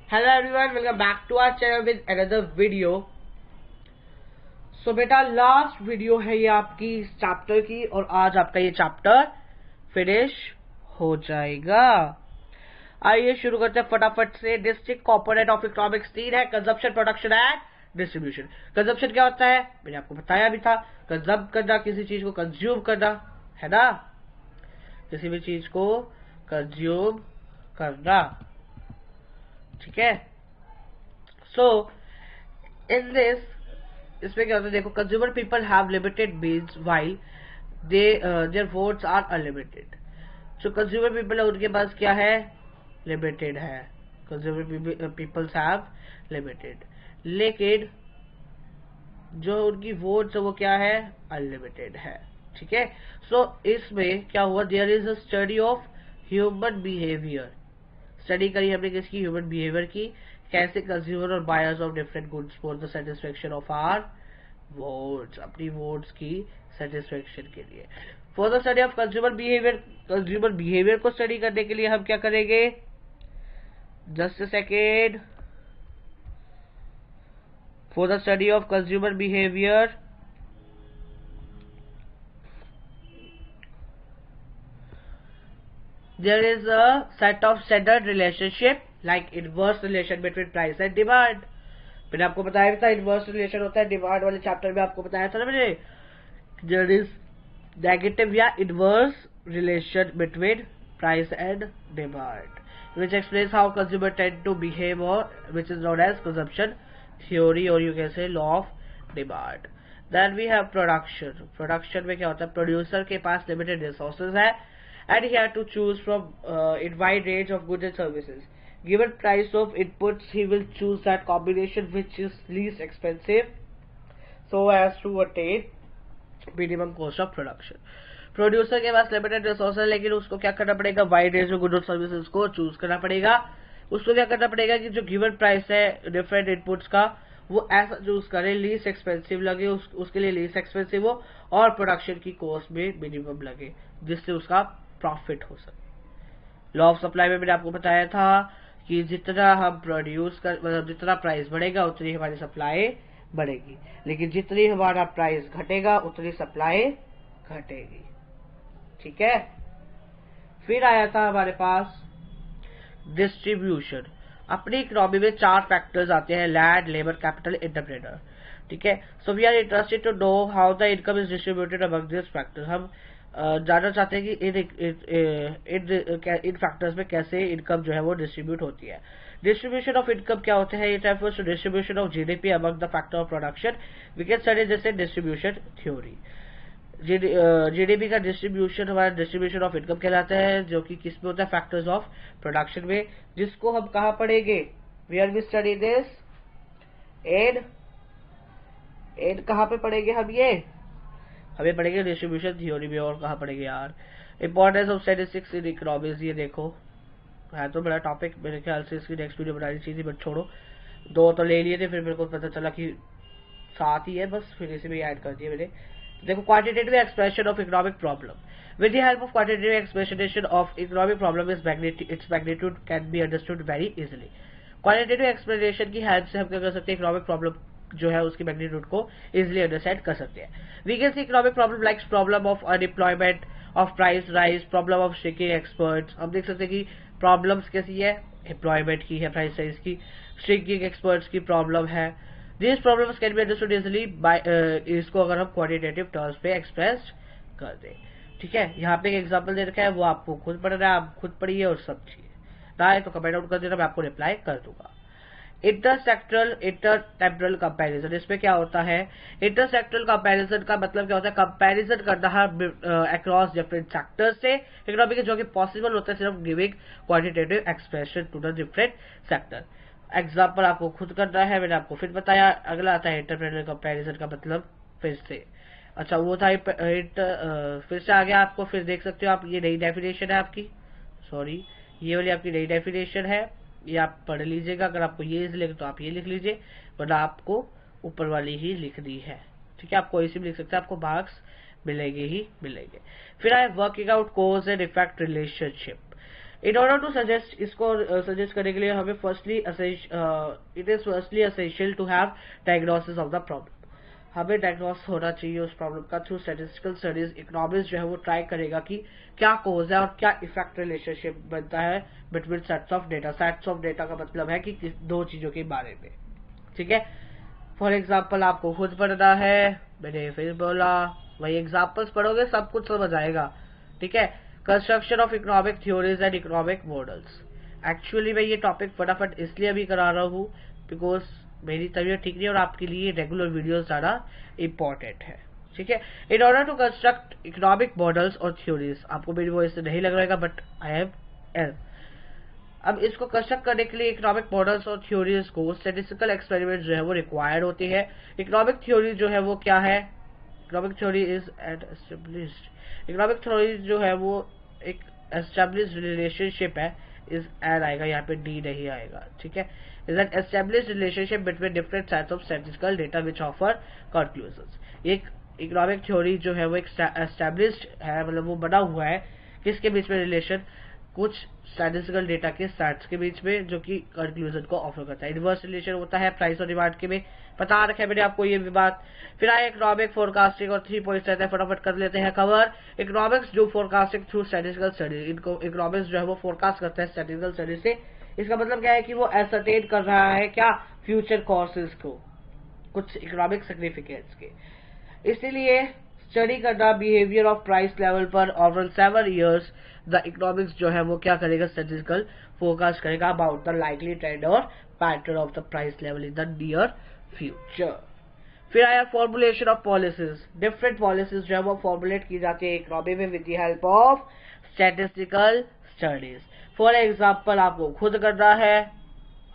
Hello everyone, welcome back to our channel with another video. So बेटा, last video है ये आपकी इस चैप्टर की और आज आपका ये चैप्टर फिनिश हो जाएगा। आइए शुरू करते हैं फटाफट से। डिस्ट्रिक्ट कॉम्पोनेंट ऑफ इकोनॉमिक्स 3 है, consumption, production and distribution. Consumption क्या होता है मैंने आपको बताया भी था, कंज्यूम करना, किसी चीज को कंज्यूम करना, है ना, किसी भी चीज को कंज्यूम करना, ठीक है। सो इन दिस, इसमें क्या होता है देखो, consumer people have limited means while they their wants are unlimited. जो कंज्यूमर पीपल है उनके पास क्या है, लिमिटेड है। कंज्यूमर पीपल्स हैव लिमिटेड, लेकिन जो उनकी वोट्स है वो क्या है, अनलिमिटेड है, ठीक है। सो इसमें क्या हुआ, there is a study of human behaviour. Study करी हमने किसकी, ह्यूमन बिहेवियर की, कैसे कंज्यूमर और buyers of different goods for the satisfaction of our wants, अपनी वोट्स की सेटिस्फेक्शन के लिए। For the study of consumer behaviour, consumer behaviour को स्टडी करने के लिए हम क्या करेंगे, just a second. For the study of consumer behaviour there is a set of standard relationship like inverse relation between price and demand। मैंने आपको बताया था इनवर्स रिलेशन होता है, डिमांड वाले चैप्टर में आपको बताया था ना मैंने। देयर इज नेगेटिव या inverse relation between price and demand which explains how consumer tend to behave, or which is known as consumption theory, or you can say law of demand। then we have production। Production में क्या होता है, producer के पास limited resources है and he had to choose from a wide range of goods and services। Given price of inputs, he will choose that combination which is least expensive so as to attain minimum cost of production। Producer के पास limited resource है, लेकिन उसको क्या करना पड़ेगा, wide range of goods और services को choose करना पड़ेगा। उसको क्या करना पड़ेगा कि जो गिवन प्राइस है डिफरेंट इनपुट्स का, वो ऐसा चूज करे लीस्ट एक्सपेंसिव लगे, उसके लिए लीस्ट एक्सपेंसिव हो और प्रोडक्शन की कॉस्ट में मिनिमम लगे, जिससे उसका प्रॉफिट हो सके। लॉ ऑफ सप्लाई में मैंने आपको बताया था कि जितना हम प्रोड्यूस कर, मतलब जितना प्राइस बढ़ेगा उतनी हमारी सप्लाई बढ़ेगी, लेकिन जितनी हमारा प्राइस घटेगा उतनी सप्लाई घटेगी, ठीक है। फिर आया था हमारे पास डिस्ट्रीब्यूशन। अपनी इकोनॉमी में 4 फैक्टर्स आते हैं, लैंड, लेबर, कैपिटल, एंटरप्रेन्योर, ठीक है। So we are interested to know how the income is distributed among this factors. हम जानना चाहते हैं कि इन फैक्टर्स में कैसे इनकम जो है वो डिस्ट्रीब्यूट होती है। डिस्ट्रीब्यूशन ऑफ इनकम क्या होते हैं, it refers to distribution of GDP among the factor of production. We can study this in distribution theory. GDP का डिस्ट्रीब्यूशन हमारा डिस्ट्रीब्यूशन ऑफ इनकम कहलाता है, जो कि किस में होता है, फैक्टर्स ऑफ प्रोडक्शन में, जिसको हम कहाँ पढ़ेंगे, where we study this in कहाँ पे पढ़ेंगे हम, ये हमें पढ़ेंगे डिस्ट्रीब्यूशन थ्योरी में। और कहाँ पढ़ेंगे यार, importance of statistics in economics. ये देखो है तो बड़ा टॉपिक, मेरे ख्याल से इसकी नेक्स्ट वीडियो बनानी चाहिए, बट छोड़ो, 2 तो ले लिए थे, फिर मेरे को पता चला कि 7 ही है बस, फिर इसे भी ऐड कर दिया मैंने। देखो, quantitative expression of economic problem. With the help of quantitative expression of economic problem its magnitude can be understood very easily. Quantitative expression की हेल्प से हम क्या कर सकते हैं, इकोनॉमिक प्रॉब्लम जो है उसकी मैग्नीट्यूड को इजीली अंडरस्टैंड कर सकते हैं। We can see economic problem like problem of unemployment, of price rise, problem of shrinking experts. हम देख सकते हैं कि प्रॉब्लम्स कैसी है, एम्प्लॉयमेंट की है, प्राइस राइज की, श्रिंकिंग एक्सपर्ट्स की प्रॉब्लम है। These problems can be understood easily by इसको अगर हम क्वांटिटेटिव टर्म्स पे एक्सप्रेस कर दें, ठीक है। यहाँ पे एक एग्जांपल दे रखा है, वो आपको खुद पढ़ना है, आप खुद पढ़िए और सब चीजें ना है तो कमेंट आउट कर देना, मैं आपको रिप्लाई कर दूंगा। इंटरसेक्टरल इंटरटेम्परल कंपैरिजन, इसमें क्या होता है, इंटरसेक्टरल कंपैरिजन का मतलब क्या होता है, कंपैरिजन करना है अक्रॉस डिफरेंट सेक्टर्स से इकोनॉमी के, जो कि पॉसिबल होता है सिर्फ giving quantitative expression to the different sector. Example आपको खुद करना है, मैंने आपको फिर बताया। अगला आता है इंटरप्रेन्योर कंपैरिजन का मतलब, फिर से अच्छा वो था फिर से आ गया आपको, फिर देख सकते हो आप, ये नई डेफिनेशन है आपकी, सॉरी ये वाली आपकी नई डेफिनेशन है, ये आप पढ़ लीजिएगा। अगर आपको ये इजी लगे तो आप ये लिख लीजिए, वरना आपको ऊपर वाली ही लिखनी है, ठीक है। आप कोई सी भी लिख सकते हैं, आपको मार्क्स मिलेंगे ही मिलेंगे। फिर आए working out cause and effect relationship. In order to suggest, इसको सजेस्ट करने के लिए हमें it is firstly essential to have diagnosis of the problem. हमें डायग्नोस होना चाहिए उस प्रॉब्लम का थ्रू स्टैटिस्टिकल स्टडीज। इकोनॉमिक्स जो है वो ट्राई करेगा कि क्या कोज है और क्या इफेक्ट रिलेशनशिप बनता है between sets of data. Sets of data का मतलब है कि दो चीजों के बारे में, ठीक है। फॉर एग्जाम्पल आपको खुद पढ़ना है, मैंने फिर बोला, वही एग्जाम्पल्स पढ़ोगे सब कुछ समझ आएगा, ठीक है। Construction of economic theories and economic models. Actually मैं ये टॉपिक फटाफट इसलिए भी करा रहा हूँ बिकॉज मेरी तबीयत ठीक नहीं है और आपके लिए रेगुलर वीडियोस ज्यादा इंपॉर्टेंट है, ठीक है। In order to construct economic models और थ्योरीज, आपको मेरी वॉइस से नहीं लग रहेगा बट आई हैव एल। अब इसको कंस्ट्रक्ट करने के लिए इकोनॉमिक मॉडल्स और थ्योरीज को स्टैटिस्टिकल एक्सपेरिमेंट जो है वो रिक्वायर्ड होती है। इकोनॉमिक थ्योरी जो है वो क्या है? Economic theory is established. Economic theory जो है वो एक एस्टेब्लिश्ड रिलेशनशिप है, इज एड आएगा यहाँ पे, डी नहीं आएगा, ठीक है। Is an established relationship between different sets of statistical data which offer conclusions. एक इकोनॉमिक थ्योरी जो है वो एक एस्टेब्लिश्ड है, मतलब वो बना हुआ है किसके बीच में? रिलेशन, कुछ स्टैटिस्टिकल डेटा के सेट्स के बीच में, जो कि कंक्लूजन को ऑफर करता है। इनवर्स रिलेशन होता है प्राइस और डिमांड के में, बता रखा है मैंने आपको ये भी बात। फिर आए इकोनॉमिक फोरकास्टिंग और 3 पॉइंट्स रहते हैं, फटाफट कर लेते हैं cover. Economics do forecasting through statistical study. इनको इकोनॉमिक्स जो है वो फोरकास्ट करता है स्टैटिस्टिकल स्टडी से। इसका मतलब क्या है कि वो एसरटेन कर रहा है क्या? फ्यूचर कॉसेस को, कुछ इकोनॉमिक सिग्निफिकेंस के। इसीलिए स्टडी करना बिहेवियर ऑफ प्राइस लेवल पर ओवर 7 years, द इकोनॉमिक्स जो है वो क्या करेगा? स्टैटिस्टिकल फोरकास्ट करेगा अबाउट द लाइकली ट्रेंड और pattern of the price level in the near future. फिर आया formulation of policies. Different policies जो है वो फॉर्मुलेट की जाती है इकोनॉमी में with the help of statistical studies. For example आपको खुद करना है।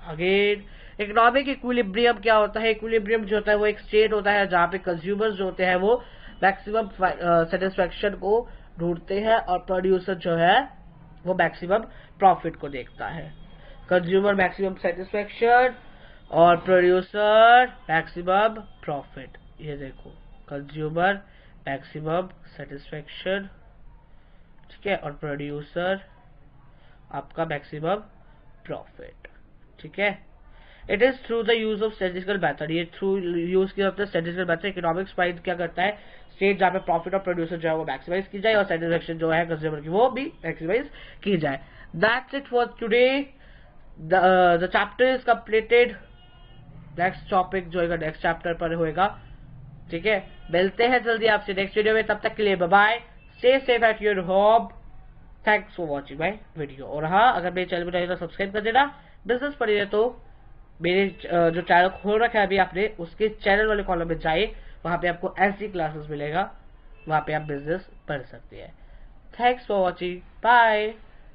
अगेन इकोनॉमिक इक्विलिब्रियम क्या होता है? इक्विलिब्रियम जो होता है वो एक स्टेट होता है जहाँ पे कंज्यूमर्स जो होते हैं वो मैक्सिमम सेटिस्फेक्शन को ढूंढते हैं और प्रोड्यूसर जो है वो मैक्सिमम प्रॉफिट को देखता है। कंज्यूमर मैक्सिमम सेटिस्फेक्शन और प्रोड्यूसर मैक्सिमम प्रॉफिट। ये देखो, कंज्यूमर मैक्सिमम सेटिस्फेक्शन, ठीक है, और प्रोड्यूसर आपका मैक्सिमम प्रॉफिट, ठीक है। It is through the use of statistical method. ये थ्रू यूज किया जाता है स्टैटिस्टिकल मेथड। इकोनॉमिक्स प्राइस क्या करता है? स्टेट जहाँ पे प्रॉफिट और प्रोड्यूसर जो है वो मैक्सिमाइज की जाए और सेटिस्फेक्शन जो है कंज्यूमर की वो भी मैक्सिमाइज की जाए। That's it for today. The chapter is completed. Next topic जो है नेक्स्ट चैप्टर पर होएगा, ठीक है। मिलते हैं जल्दी आपसे नेक्स्ट वीडियो में, तब तक के लिए bye bye. Stay safe at your home. Thanks for watching my video. और हाँ, अगर मेरे चैनल में नहीं तो सब्सक्राइब कर देना। बिजनेस पढ़ी है तो मेरे जो चैनल खोल रखा है अभी आपने, उसके चैनल वाले कॉलम में जाइए, वहां पे आपको ऐसी क्लासेस मिलेगा, वहां पे आप बिजनेस पढ़ सकते हैं। Thanks for watching, bye.